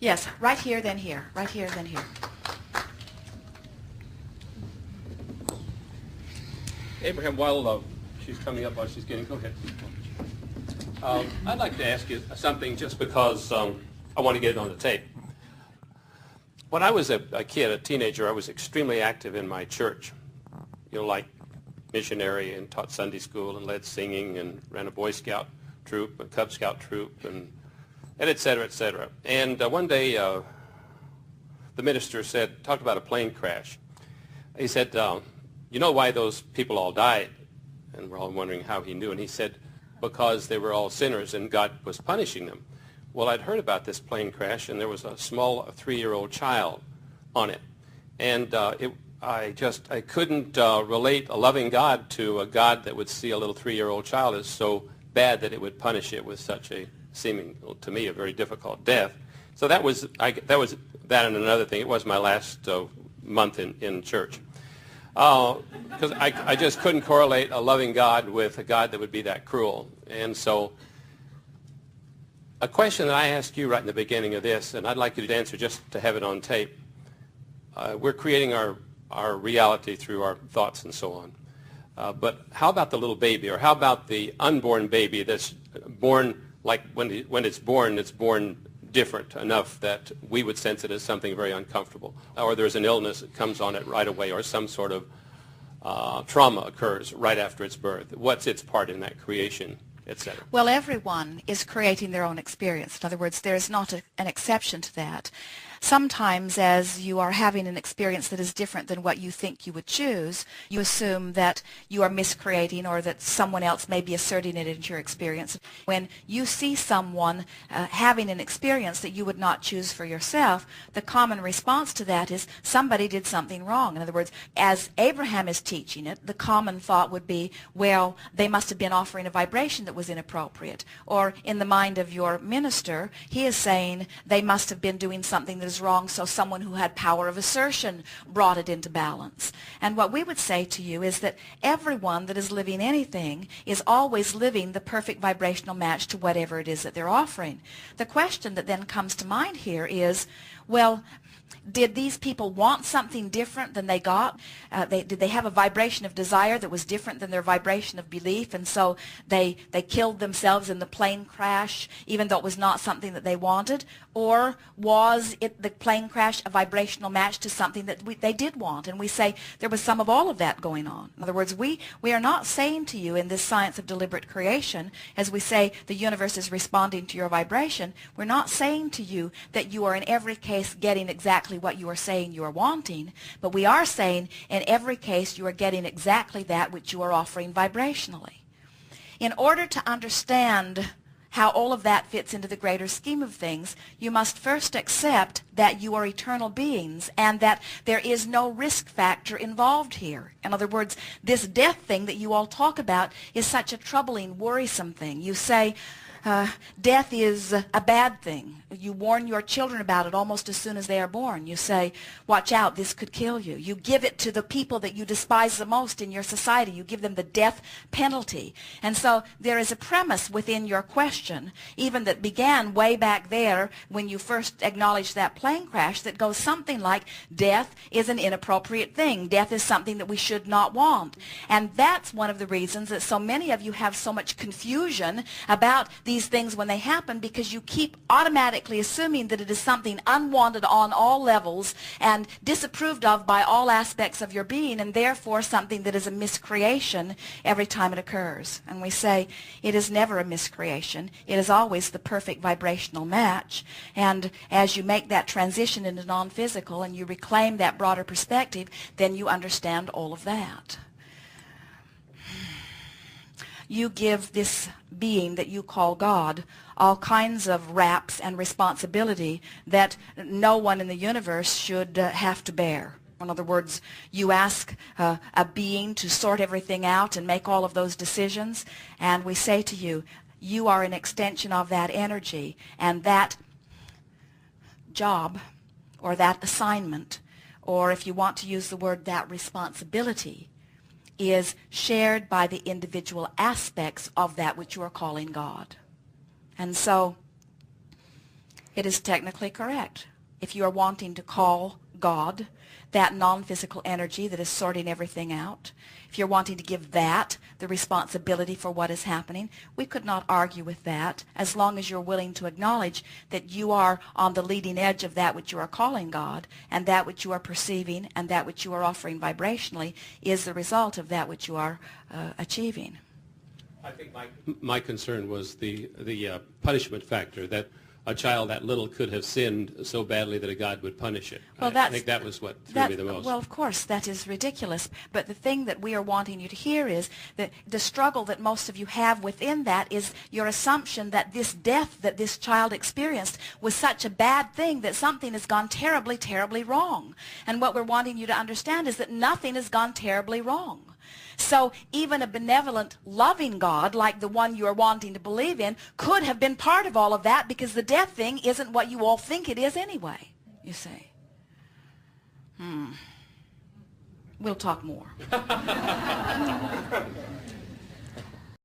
Yes, right here, then here. Right here, then here. Abraham, while she's coming up, while she's getting, go ahead. I'd like to ask you something just because I want to get it on the tape. When I was a kid, a teenager, I was extremely active in my church. You know, like missionary, and taught Sunday school and led singing and ran a Boy Scout troop, a Cub Scout troop, and et cetera, et cetera. And one day the minister talked about a plane crash. He said, you know why those people all died? And we're all wondering how he knew. And he said, because they were all sinners and God was punishing them. Well, I'd heard about this plane crash, and there was a small 3-year-old child on it. And I couldn't relate a loving God to a God that would see a little 3-year-old child as so bad that it would punish it with such a seeming, to me, a very difficult death. So that was that and another thing. It was my last month in church. Because I just couldn't correlate a loving God with a God that would be that cruel. And so a question that I asked you right in the beginning of this, and I'd like you to answer just to have it on tape. We're creating our reality through our thoughts and so on. But how about the little baby, or how about the unborn baby that's born, like when it's born different enough that we would sense it as something very uncomfortable, or there's an illness that comes on it right away, or some sort of trauma occurs right after its birth. What's its part in that creation, etc.? Well, everyone is creating their own experience. In other words, there is not an exception to that. Sometimes as you are having an experience that is different than what you think you would choose, you assume that you are miscreating or that someone else may be asserting it into your experience. When you see someone having an experience that you would not choose for yourself, the common response to that is somebody did something wrong. In other words, as Abraham is teaching it, the common thought would be, well, they must have been offering a vibration that was inappropriate. Or in the mind of your minister, he is saying they must have been doing something that is wrong, so someone who had power of assertion brought it into balance. And what we would say to you is that everyone that is living anything is always living the perfect vibrational match to whatever it is that they're offering. The question that then comes to mind here is, well, did these people want something different than they got? Did they have a vibration of desire that was different than their vibration of belief, and so they killed themselves in the plane crash even though it was not something that they wanted? Or was the plane crash a vibrational match to something that they did want? And we say there was some of all of that going on. In other words, we are not saying to you in this science of deliberate creation, as we say the universe is responding to your vibration, we're not saying to you that you are in every case getting exactly what you are saying you are wanting, but we are saying in every case you are getting exactly that which you are offering vibrationally. In order to understand how all of that fits into the greater scheme of things, you must first accept that you are eternal beings and that there is no risk factor involved here. In other words, this death thing that you all talk about is such a troubling, worrisome thing. You say, death is a bad thing. You warn your children about it almost as soon as they are born. You say, watch out, this could kill you. You give it to the people that you despise the most in your society. You give them the death penalty. And so there is a premise within your question, even that began way back there when you first acknowledged that plane crash, that goes something like, death is an inappropriate thing. Death is something that we should not want. And that's one of the reasons that so many of you have so much confusion about these things when they happen, because you keep automatically assuming that it is something unwanted on all levels and disapproved of by all aspects of your being, and therefore something that is a miscreation every time it occurs. And we say it is never a miscreation. It is always the perfect vibrational match. And as you make that transition into non-physical and you reclaim that broader perspective, then you understand all of that. You give this being that you call God all kinds of raps and responsibility that no one in the universe should have to bear. In other words, you ask a being to sort everything out and make all of those decisions, and we say to you, you are an extension of that energy, and that job or that assignment, or if you want to use the word, that responsibility, is shared by the individual aspects of that which you are calling God. And so It is technically correct. If you are wanting to call God that non-physical energy that is sorting everything out, if you're wanting to give that the responsibility for what is happening, we could not argue with that as long as you're willing to acknowledge that you are on the leading edge of that which you are calling God, and that which you are perceiving and that which you are offering vibrationally is the result of that which you are achieving. I think my concern was the punishment factor, that a child that little could have sinned so badly that a God would punish it. Well, I think that was what threw me the most. Well, of course, that is ridiculous. But the thing that we are wanting you to hear is that the struggle that most of you have within that is your assumption that this death that this child experienced was such a bad thing that something has gone terribly, terribly wrong. And what we're wanting you to understand is that nothing has gone terribly wrong. So even a benevolent, loving God like the one you are wanting to believe in could have been part of all of that, because the death thing isn't what you all think it is anyway, you see. We'll talk more.